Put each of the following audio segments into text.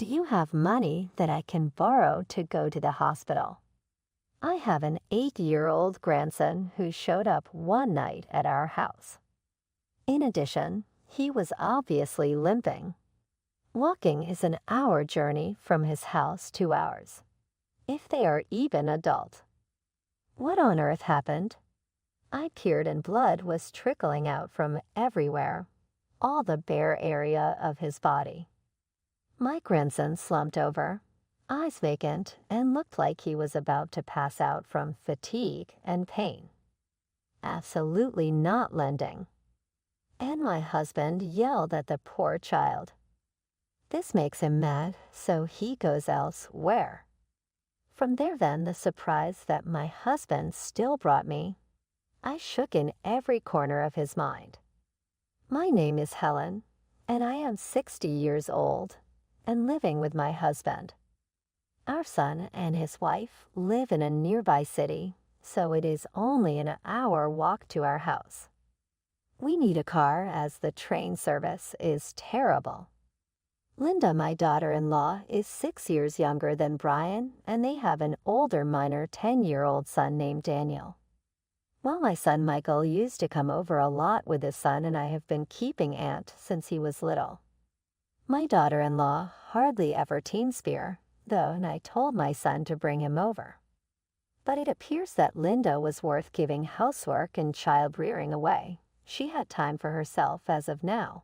Do you have money that I can borrow to go to the hospital? I have an 8-year-old grandson who showed up one night at our house. In addition, he was obviously limping. Walking is an hour journey from his house to ours, if they are even adult. What on earth happened? I peered and blood was trickling out from everywhere, all the bare area of his body. My grandson slumped over, eyes vacant, and looked like he was about to pass out from fatigue and pain. Absolutely not lending. And my husband yelled at the poor child. This makes him mad, so he goes elsewhere. From there then the surprise that my husband still brought me. I shook in every corner of his mind. My name is Helen, and I am 60 years old and living with my husband. Our son and his wife live in a nearby city, so it is only an hour walk to our house. We need a car as the train service is terrible. Linda, my daughter-in-law, is 6 years younger than Brian, and they have an older minor 10-year-old son named Daniel. Well, my son Michael used to come over a lot with his son, and I have been keeping Aunt since he was little. My daughter-in-law hardly ever teen spear, though, and I told my son to bring him over. But it appears that Linda was worth giving housework and child-rearing away. She had time for herself as of now.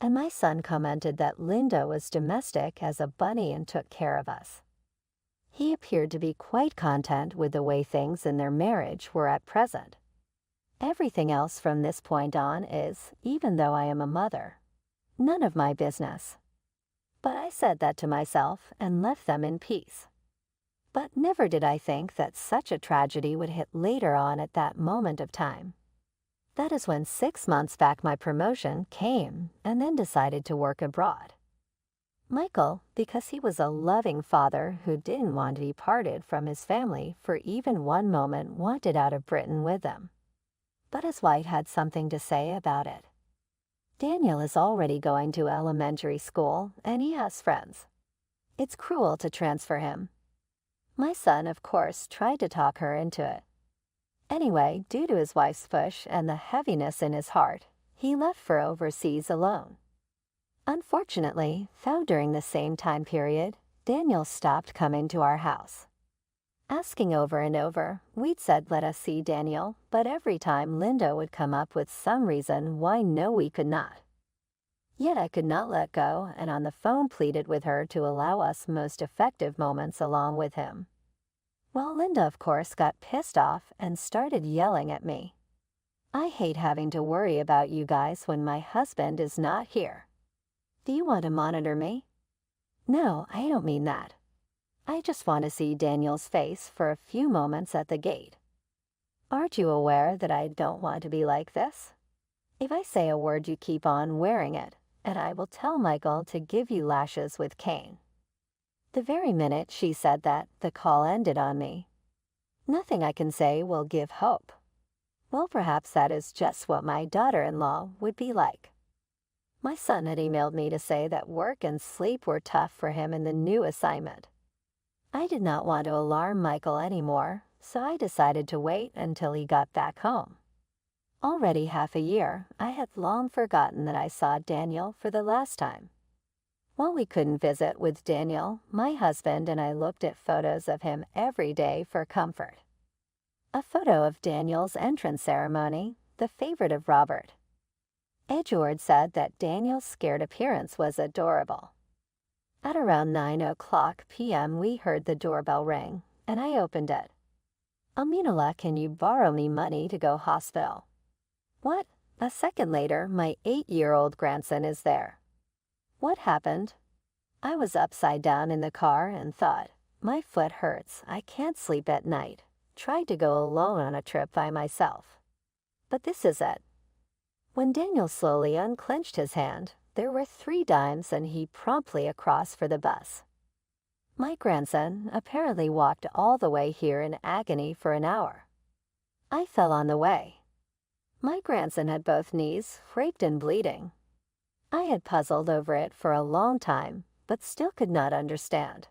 And my son commented that Linda was domestic as a bunny and took care of us. He appeared to be quite content with the way things in their marriage were at present. Everything else from this point on is, even though I am a mother, none of my business. But I said that to myself and left them in peace. But never did I think that such a tragedy would hit later on at that moment of time. That is when 6 months back my promotion came and then decided to work abroad. Michael, because he was a loving father who didn't want to be parted from his family for even one moment, wanted out of Britain with them. But his wife had something to say about it. Daniel is already going to elementary school and he has friends. It's cruel to transfer him. My son, of course, tried to talk her into it. Anyway, due to his wife's push and the heaviness in his heart, he left for overseas alone. Unfortunately, though during the same time period, Daniel stopped coming to our house. Asking over and over, we'd said let us see Daniel, but every time Linda would come up with some reason why no we could not. Yet I could not let go and on the phone pleaded with her to allow us most effective moments along with him. Well, Linda of course got pissed off and started yelling at me. I hate having to worry about you guys when my husband is not here. Do you want to monitor me? No, I don't mean that. I just want to see Daniel's face for a few moments at the gate. Aren't you aware that I don't want to be like this? If I say a word, you keep on wearing it, and I will tell Michael to give you lashes with cane. The very minute she said that, the call ended on me. Nothing I can say will give hope. Well, perhaps that is just what my daughter-in-law would be like. My son had emailed me to say that work and sleep were tough for him in the new assignment. I did not want to alarm Michael anymore, so I decided to wait until he got back home. Already half a year, I had long forgotten that I saw Daniel for the last time. While we couldn't visit with Daniel, my husband and I looked at photos of him every day for comfort. A photo of Daniel's entrance ceremony, the favorite of Robert. Edgeworth said that Daniel's scared appearance was adorable. At around 9:00 p.m. we heard the doorbell ring, and I opened it. Aminullah, can you borrow me money to go hospital? What? A second later, my 8-year-old grandson is there. What happened? I was upside down in the car and thought, my foot hurts, I can't sleep at night. Tried to go alone on a trip by myself. But this is it. When Daniel slowly unclenched his hand, there were 3 dimes and he promptly across for the bus. My grandson apparently walked all the way here in agony for an hour. I fell on the way. My grandson had both knees, raped and bleeding. I had puzzled over it for a long time, but still could not understand.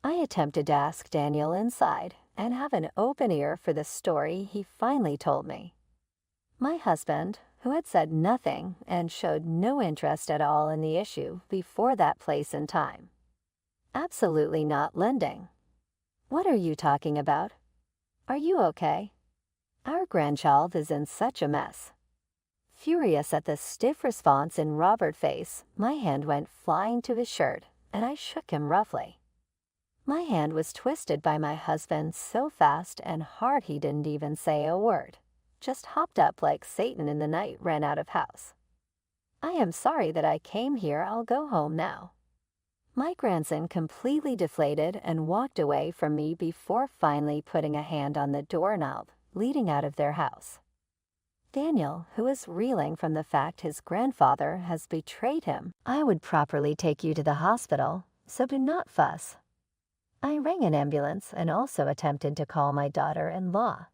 I attempted to ask Daniel inside and have an open ear for the story he finally told me. My husband, who had said nothing and showed no interest at all in the issue before that place and time. Absolutely not lending. What are you talking about? Are you okay? Our grandchild is in such a mess. Furious at the stiff response in Robert's face, my hand went flying to his shirt, and I shook him roughly. My hand was twisted by my husband so fast and hard he didn't even say a word, just hopped up like Satan in the night ran out of house. I am sorry that I came here, I'll go home now. My grandson completely deflated and walked away from me before finally putting a hand on the doorknob leading out of their house. Daniel, who is reeling from the fact his grandfather has betrayed him, I would properly take you to the hospital, so do not fuss. I rang an ambulance and also attempted to call my daughter-in-law,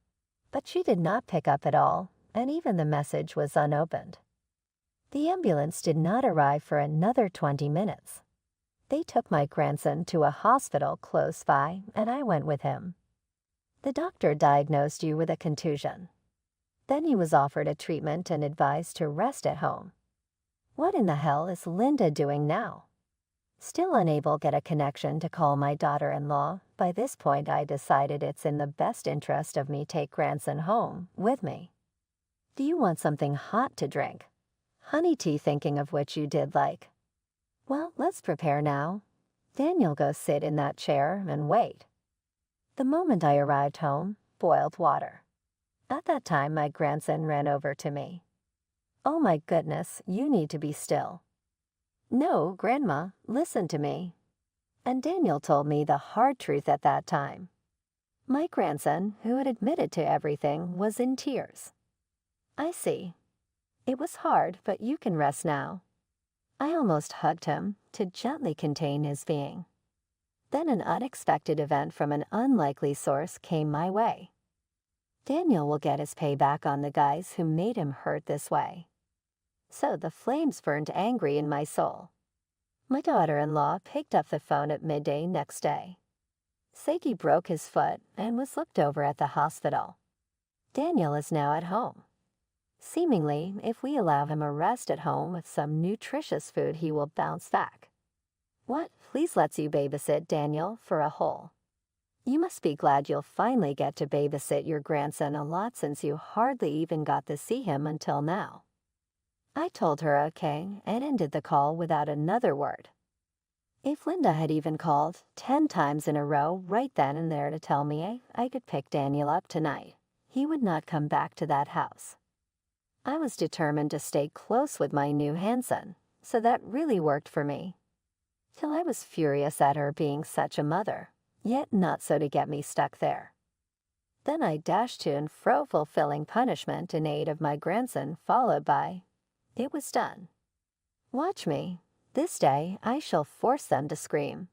but she did not pick up at all, and even the message was unopened. The ambulance did not arrive for another 20 minutes. They took my grandson to a hospital close by, and I went with him. The doctor diagnosed you with a contusion. Then he was offered a treatment and advised to rest at home. What in the hell is Linda doing now? Still unable to get a connection to call my daughter-in-law, by this point I decided it's in the best interest of me take grandson home with me. Do you want something hot to drink? Honey tea, thinking of which you did like. Well, let's prepare now. Daniel, go sit in that chair and wait. The moment I arrived home, boiled water. At that time, my grandson ran over to me. Oh my goodness, you need to be still. No, Grandma, listen to me. And Daniel told me the hard truth at that time. My grandson, who had admitted to everything, was in tears. I see. It was hard, but you can rest now. I almost hugged him to gently contain his being. Then an unexpected event from an unlikely source came my way. Daniel will get his payback on the guys who made him hurt this way. So the flames burned angry in my soul. My daughter-in-law picked up the phone at midday next day. Sagi broke his foot and was looked over at the hospital. Daniel is now at home. Seemingly, if we allow him a rest at home with some nutritious food, he will bounce back. What, please lets you babysit Daniel for a whole. You must be glad you'll finally get to babysit your grandson a lot since you hardly even got to see him until now. I told her okay and ended the call without another word. If Linda had even called 10 times in a row right then and there to tell me I could pick Daniel up tonight, he would not come back to that house. I was determined to stay close with my new Hanson, so that really worked for me. Till I was furious at her being such a mother, yet not so to get me stuck there. Then I dashed to and fro fulfilling punishment in aid of my grandson, followed by, "It was done. Watch me. This day I shall force them to scream."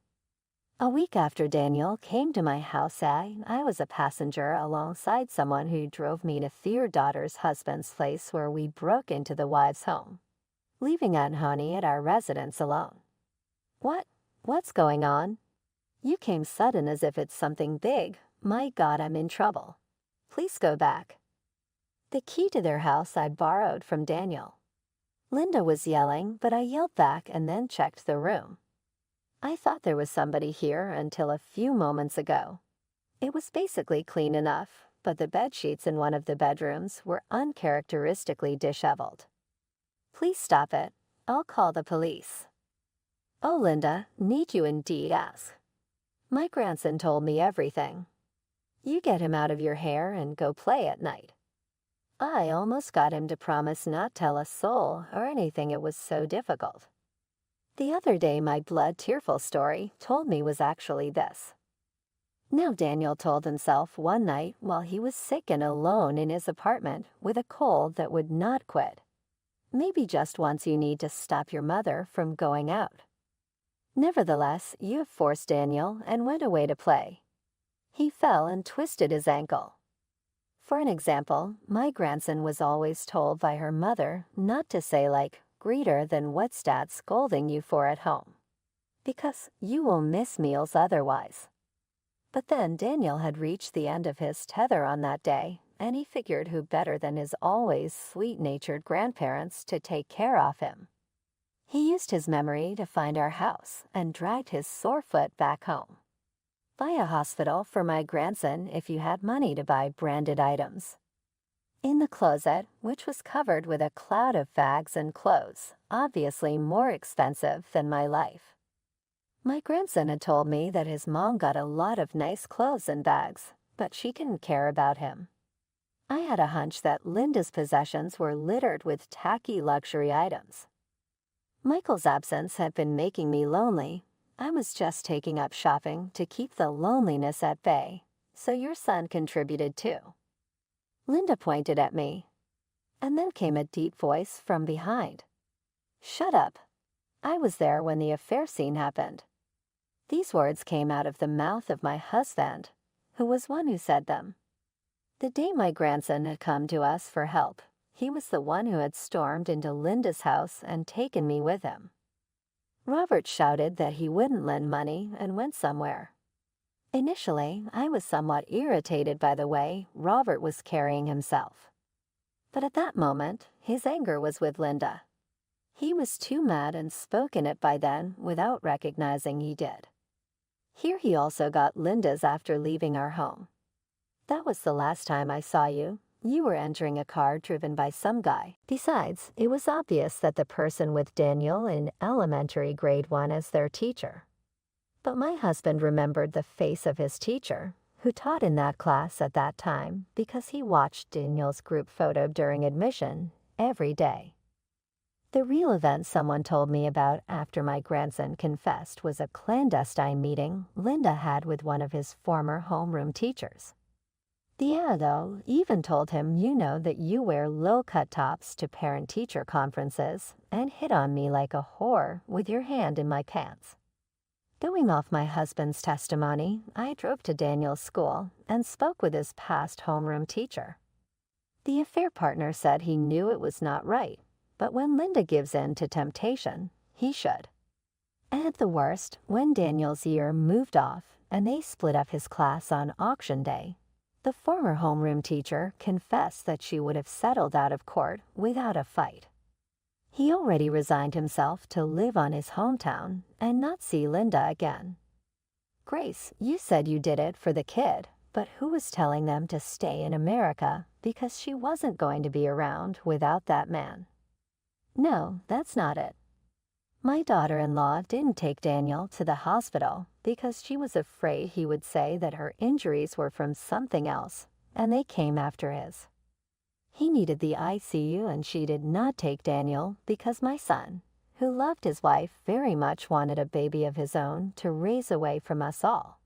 A week after Daniel came to my house, I was a passenger alongside someone who drove me to their daughter's husband's place where we broke into the wife's home, leaving Aunt Honey at our residence alone. What's going on? You came sudden as if it's something big. My God, I'm in trouble. Please go back. The key to their house I borrowed from Daniel. Linda was yelling, but I yelled back and then checked the room. I thought there was somebody here until a few moments ago. It was basically clean enough, but the bed sheets in one of the bedrooms were uncharacteristically disheveled. Please stop it. I'll call the police. Oh, Linda, need you indeed ask. My grandson told me everything. You get him out of your hair and go play at night. I almost got him to promise not tell a soul or anything, it was so difficult. The other day my blood-tearful story told me was actually this. Now Daniel told himself one night while he was sick and alone in his apartment with a cold that would not quit. Maybe just once you need to stop your mother from going out. Nevertheless, you have forced Daniel and went away to play. He fell and twisted his ankle. For an example, my grandson was always told by her mother not to say like, "Greater than what's Dad scolding you for at home." because you will miss meals otherwise." But then Daniel had reached the end of his tether on that day, and he figured who better than his always sweet-natured grandparents to take care of him. He used his memory to find our house and dragged his sore foot back home. Buy a hospital for my grandson if you had money to buy branded items. In the closet, which was covered with a cloud of bags and clothes, obviously more expensive than my life. My grandson had told me that his mom got a lot of nice clothes and bags, but she didn't care about him. I had a hunch that Linda's possessions were littered with tacky luxury items. Michael's absence had been making me lonely. I was just taking up shopping to keep the loneliness at bay, so your son contributed too. Linda pointed at me, and then came a deep voice from behind. "Shut up. I was there when the affair scene happened." These words came out of the mouth of my husband, who was one who said them. The day my grandson had come to us for help, he was the one who had stormed into Linda's house and taken me with him. Robert shouted that he wouldn't lend money and went somewhere. Initially, I was somewhat irritated by the way Robert was carrying himself. But at that moment, his anger was with Linda. He was too mad and spoken it by then without recognizing he did. Here he also got Linda's after leaving our home. "That was the last time I saw you. You were entering a car driven by some guy." Besides, it was obvious that the person with Daniel in elementary grade 1 as their teacher. But my husband remembered the face of his teacher, who taught in that class at that time because he watched Daniel's group photo during admission every day. The real event someone told me about after my grandson confessed was a clandestine meeting Linda had with one of his former homeroom teachers. The ado even told him that you wear low-cut tops to parent-teacher conferences and hit on me like a whore with your hand in my pants. Going off my husband's testimony, I drove to Daniel's school and spoke with his past homeroom teacher. The affair partner said he knew it was not right, but when Linda gives in to temptation, he should. And at the worst, when Daniel's year moved off and they split up his class on auction day, the former homeroom teacher confessed that she would have settled out of court without a fight. He already resigned himself to live on his hometown and not see Linda again. "Grace, you said you did it for the kid, but who was telling them to stay in America because she wasn't going to be around without that man?" "No, that's not it. My daughter-in-law didn't take Daniel to the hospital because she was afraid he would say that her injuries were from something else, and they came after his. He needed the ICU, and she did not take Daniel because my son, who loved his wife very much, wanted a baby of his own to raise away from us all."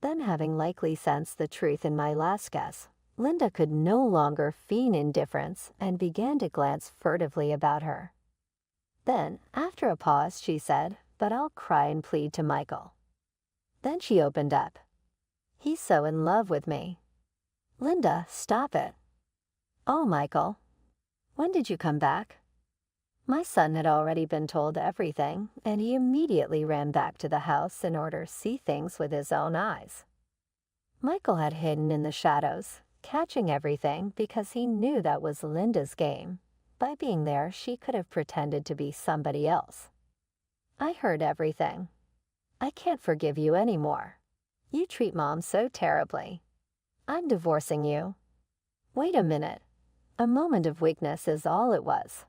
Then, having likely sensed the truth in my last guess, Linda could no longer feign indifference and began to glance furtively about her. Then, after a pause, she said, "But I'll cry and plead to Michael." Then she opened up. "He's so in love with me." "Linda, stop it." "Oh, Michael, when did you come back?" My son had already been told everything, and he immediately ran back to the house in order to see things with his own eyes. Michael had hidden in the shadows, catching everything because he knew that was Linda's game. By being there, she could have pretended to be somebody else. "I heard everything. I can't forgive you anymore. You treat Mom so terribly. I'm divorcing you." Wait a minute. A moment of weakness is all it was.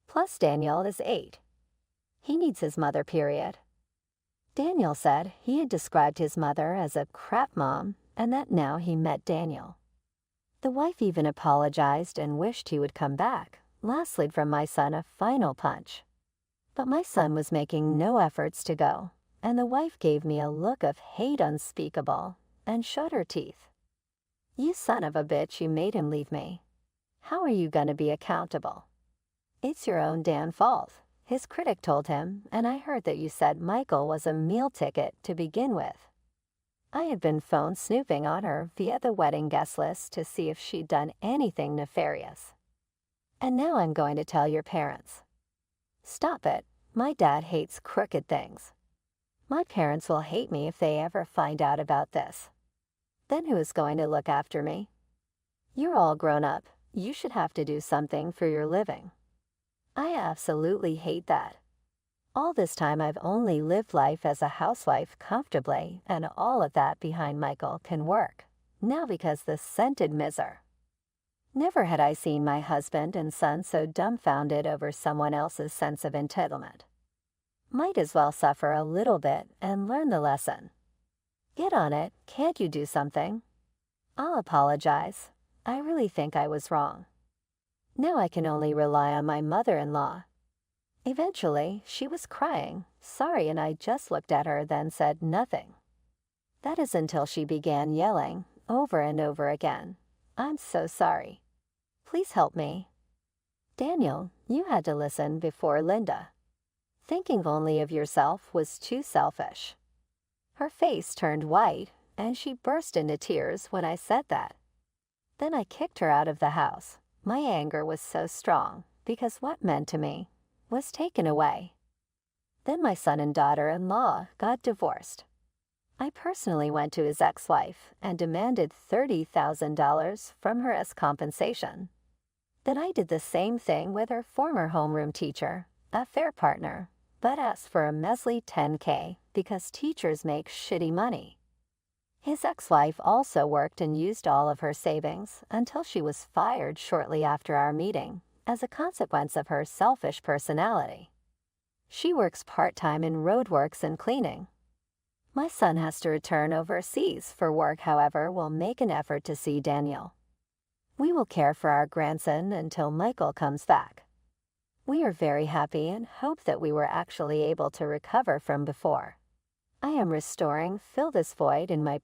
Plus Daniel is 8. He needs his mother, period. Daniel said he had described his mother as a crap mom and that now he met Daniel. The wife even apologized and wished he would come back, last slid from my son a final punch. But my son was making no efforts to go, and the wife gave me a look of hate unspeakable and showed her teeth. "You son of a bitch, you made him leave me. How are you going to be accountable?" "It's your own damn fault," his critic told him, "and I heard that you said Michael was a meal ticket to begin with." I had been phone snooping on her via the wedding guest list to see if she'd done anything nefarious. "And now I'm going to tell your parents." "Stop it. My dad hates crooked things." My parents will hate me if they ever find out about this. Then who is going to look after me? You're all grown up. You should have to do something for your living. I absolutely hate that. All this time I've only lived life as a housewife comfortably, and all of that behind Michael can work. Now because the scented miser. Never had I seen my husband and son so dumbfounded over someone else's sense of entitlement. Might as well suffer a little bit and learn the lesson. Get on it, can't you do something? I'll apologize. I really think I was wrong. Now I can only rely on my mother-in-law. Eventually, she was crying, sorry, and I just looked at her, then said nothing. That is until she began yelling, over and over again, "I'm so sorry. Please help me." Daniel, you had to listen before Linda. Thinking only of yourself was too selfish. Her face turned white, and she burst into tears when I said that. Then I kicked her out of the house. My anger was so strong, because what meant to me was taken away. Then my son and daughter-in-law got divorced. I personally went to his ex-wife and demanded $30,000 from her as compensation. Then I did the same thing with her former homeroom teacher, a fair partner, but asked for a measly $10K because teachers make shitty money. His ex-wife also worked and used all of her savings until she was fired shortly after our meeting as a consequence of her selfish personality. She works part-time in roadworks and cleaning. My son has to return overseas for work, however, will make an effort to see Daniel. We will care for our grandson until Michael comes back. We are very happy and hope that we were actually able to recover from before. I am restoring, fill this void in my